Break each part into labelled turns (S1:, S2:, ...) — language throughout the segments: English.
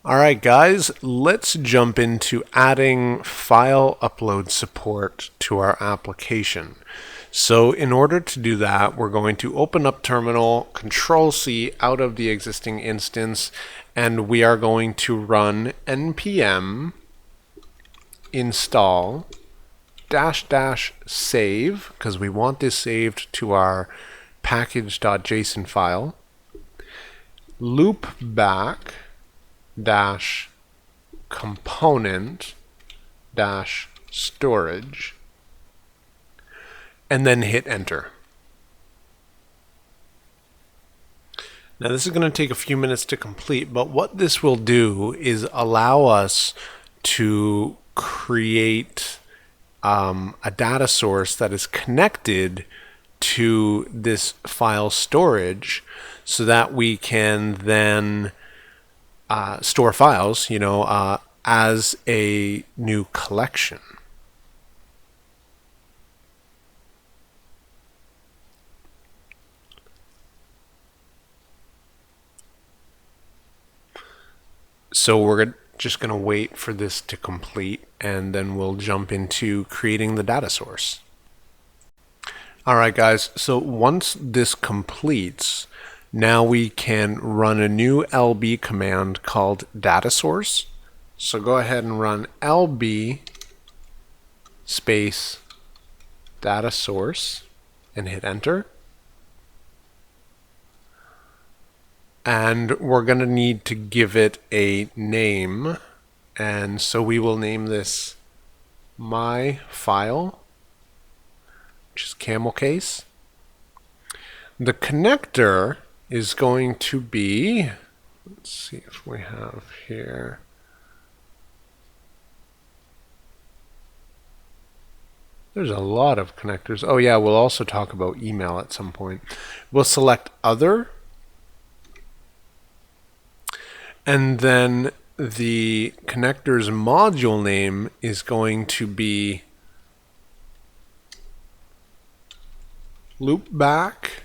S1: Alright guys, let's jump into adding file upload support to our application. So in order to do that, we're going to open up Terminal, Control-C out of the existing instance, and we are going to run npm install --save, because we want this saved to our package.json file, loopback dash component dash storage, and then hit enter. Now this is going to take a few minutes to complete, but what this will do is allow us to create a data source that is connected to this file storage so that we can then store files, as a new collection. So we're just going to wait for this to complete, and then we'll jump into creating the data source. Alright guys, so once this completes, now we can run a new lb command called data source. So go ahead and run lb space data source and hit enter. And we're going to need to give it a name, and so we will name this my file, which is camel case. The connector is going to be, let's see if we have here, there's a lot of connectors. Oh yeah, we'll also talk about email at some point. We'll select other, and then the connector's module name is going to be loopback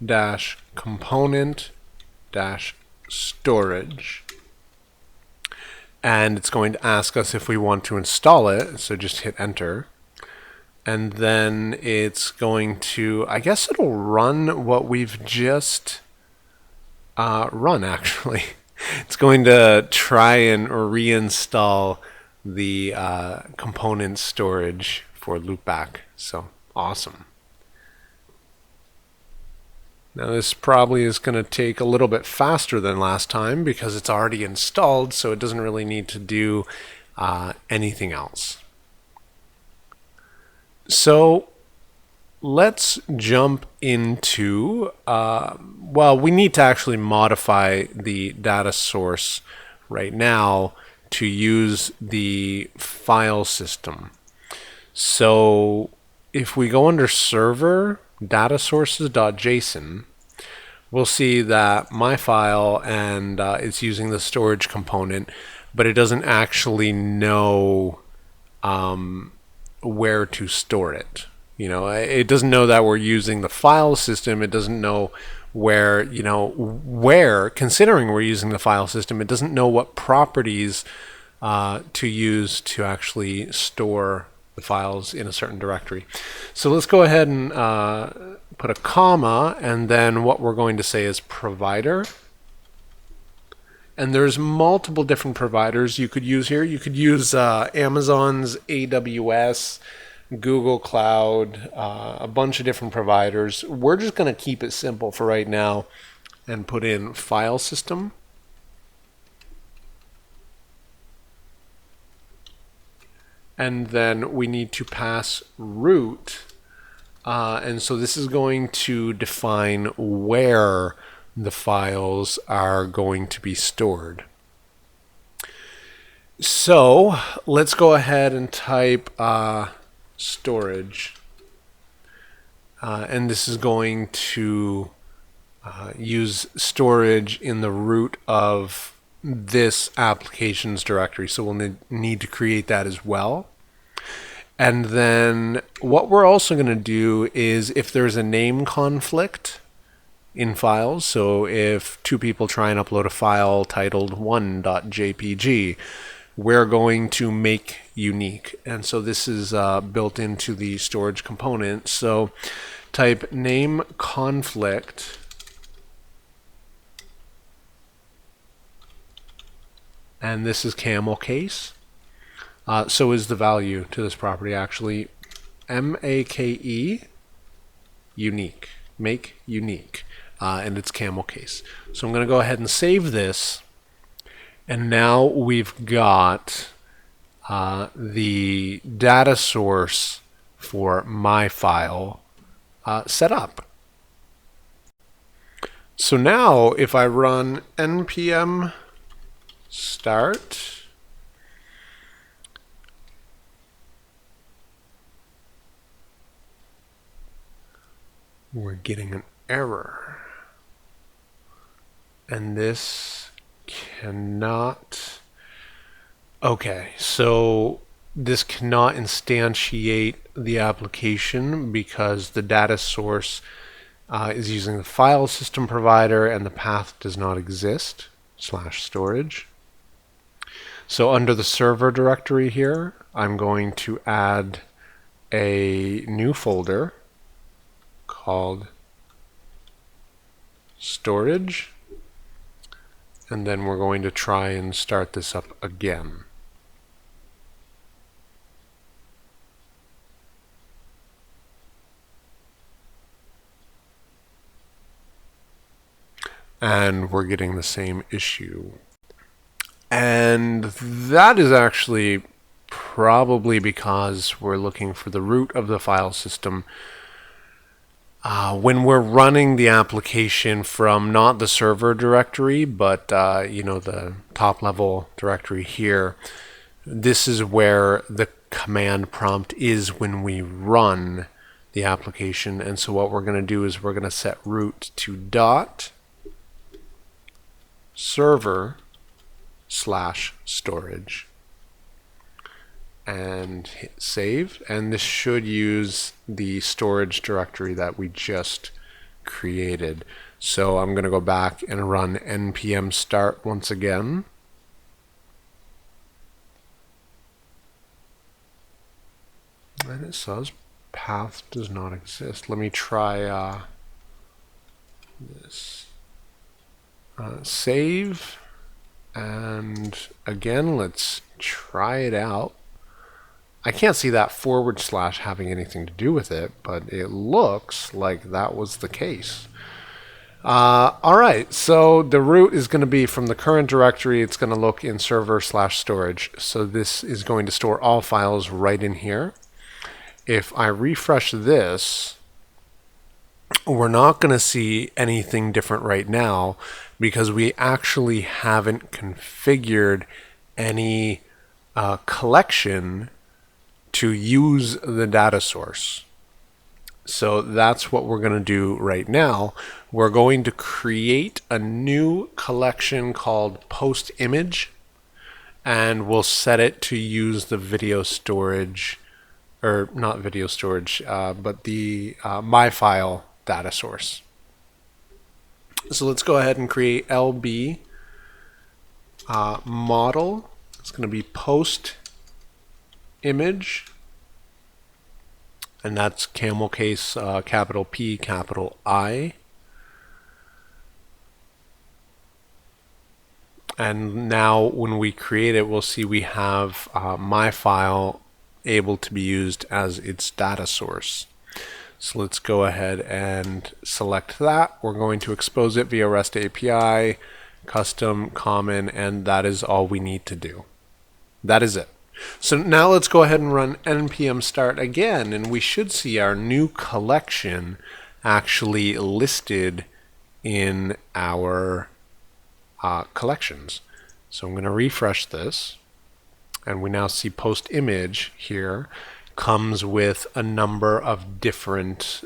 S1: dash component dash storage, and it's going to ask us if we want to install it, so just hit enter. And then it's going to, I guess it'll run what we've just run actually. It's going to try and reinstall the component storage for loopback. So awesome. Now this probably is going to take a little bit faster than last time because it's already installed, so it doesn't really need to do anything else. So let's jump into, well, we need to actually modify the data source right now to use the file system. So if we go under server, data sources.json, we'll see that my file, and it's using the storage component, but it doesn't actually know where to store it. It doesn't know that we're using the file system. It doesn't know where, considering we're using the file system, it doesn't know what properties to use to actually store the files in a certain directory. So let's go ahead and put a comma, and then what we're going to say is provider. And there's multiple different providers you could use here. You could use Amazon's AWS, Google Cloud, a bunch of different providers. We're just going to keep it simple for right now and put in file system. And then we need to pass root. And so this is going to define where the files are going to be stored. So let's go ahead and type storage, and this is going to use storage in the root of this applications directory, so we'll need to create that as well. And then what we're also going to do is, if there's a name conflict in files. So if two people try and upload a file titled 1.jpg, we're going to make unique. And so this is built into the storage component. So type name conflict and this is camel case. So is the value to this property actually make unique, make unique, and it's camel case. So I'm going to go ahead and save this, and now we've got the data source for my file set up. So now if I run npm start, we're getting an error. And this cannot... Okay, so this cannot instantiate the application because the data source is using the file system provider and the path does not exist, /storage. So under the server directory here, I'm going to add a new folder called storage, and then we're going to try and start this up again. And we're getting the same issue. And that is actually probably because we're looking for the root of the file system. When we're running the application from not the server directory, but the top level directory here, this is where the command prompt is when we run the application. And so what we're going to do is we're going to set root to .server/storage and hit save, and this should use the storage directory that we just created. So I'm going to go back and run npm start once again. And it says path does not exist. Let me try this. Save, and again let's try it out. I can't see that / having anything to do with it, but it looks like that was the case. Alright, so the root is going to be from the current directory. It's going to look in server/storage. So this is going to store all files right in here. If I refresh this, we're not going to see anything different right now because we actually haven't configured any collection to use the data source. So that's what we're going to do right now. We're going to create a new collection called post image, and we'll set it to use the video storage, or not video storage, but the my file data source. So let's go ahead and create LB model. It's going to be post image, and that's camel case, capital P, capital I. And now when we create it, we'll see we have my file able to be used as its data source. So let's go ahead and select that. We're going to expose it via REST API, custom, common, and that is all we need to do. That is it. So now let's go ahead and run npm start again, and we should see our new collection actually listed in our collections. So I'm going to refresh this, and we now see post image here comes with a number of different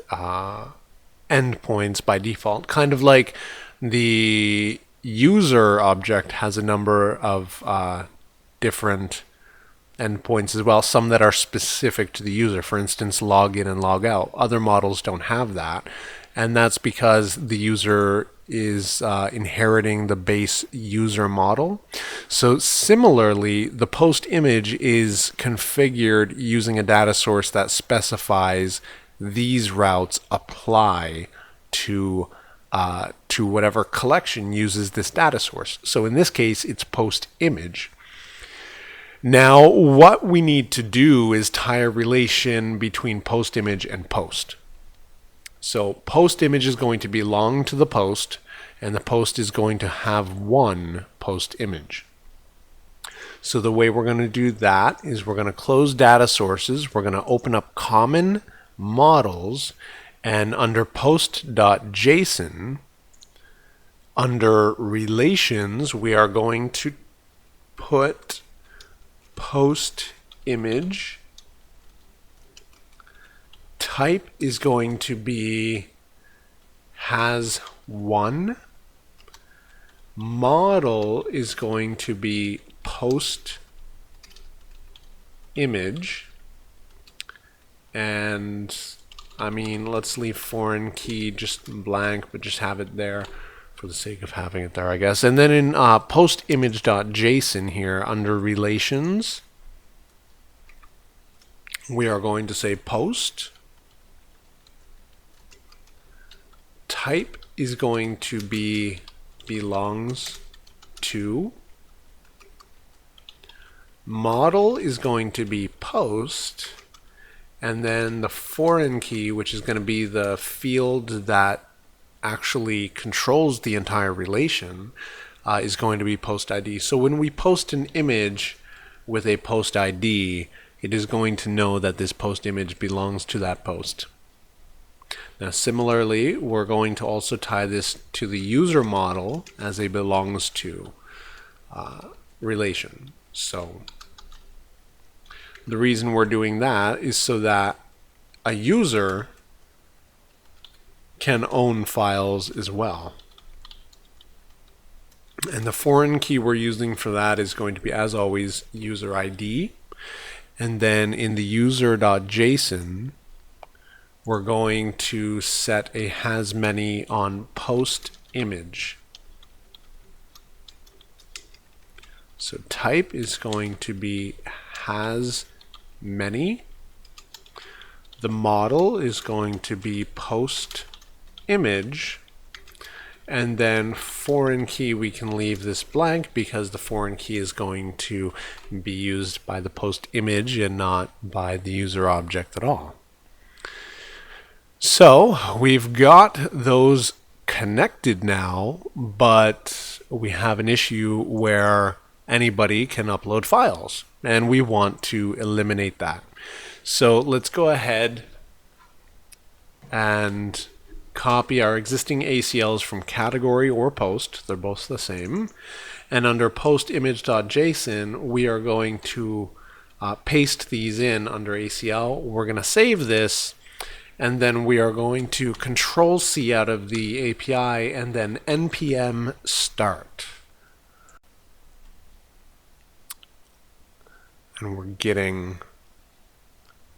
S1: endpoints by default, kind of like the user object has a number of different endpoints as well, some that are specific to the user, for instance login and log out. Other models don't have that, and that's because the user is inheriting the base user model. So similarly, the post image is configured using a data source that specifies these routes apply to whatever collection uses this data source. So in this case, it's post image. Now, what we need to do is tie a relation between post image and post. So post image is going to belong to the post, and the post is going to have one post image. So the way we're going to do that is we're going to close data sources. We're going to open up common models, and under post.json, under relations, we are going to put post image. Type is going to be has one. Model is going to be post image. And I mean, let's leave foreign key just blank, but just have it there for the sake of having it there, I guess. And then in post image.json here under relations, we are going to say post. Type is going to be belongs to. Model is going to be post. And then the foreign key, which is going to be the field that actually controls the entire relation, is going to be post ID. So when we post an image with a post ID, it is going to know that this post image belongs to that post. Now similarly, we're going to also tie this to the user model as a belongs to relation. So the reason we're doing that is so that a user can own files as well. And the foreign key we're using for that is going to be, as always, user ID. And then in the user.json, we're going to set a has many on post image. So type is going to be has many. The model is going to be post image. And then foreign key, we can leave this blank because the foreign key is going to be used by the post image and not by the user object at all. So we've got those connected now, but we have an issue where anybody can upload files, and we want to eliminate that. So let's go ahead and copy our existing ACLs from category or post. They're both the same. And under post image.json, we are going to paste these in under ACL. We're going to save this, and then we are going to Control-C out of the API and then npm start. And we're getting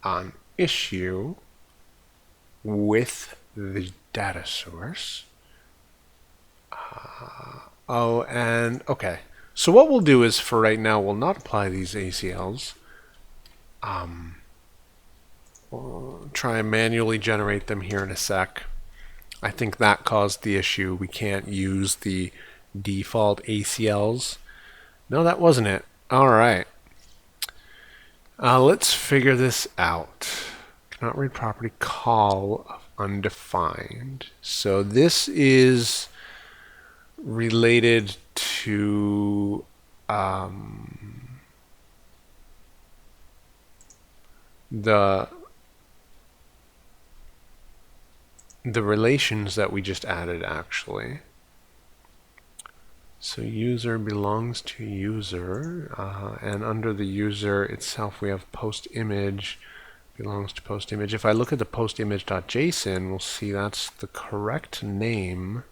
S1: an issue with the data source. Okay. So what we'll do is, for right now, we'll not apply these ACLs. We'll try and manually generate them here in a sec. I think that caused the issue. We can't use the default ACLs. No, that wasn't it. All right. Let's figure this out. Cannot read property call of undefined. So this is related to the relations that we just added, actually. So user belongs to user, and under the user itself we have post image belongs to post image. If I look at the post image.json, we'll see that's the correct name.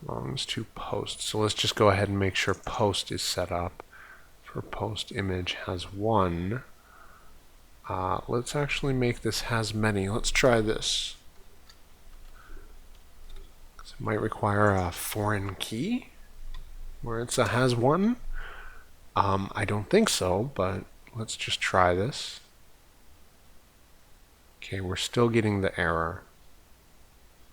S1: Belongs to post. So let's just go ahead and make sure post is set up. For post image has one. Let's actually make this has many. Let's try this. It might require a foreign key where it's a has one. I don't think so, but let's just try this. Okay, we're still getting the error.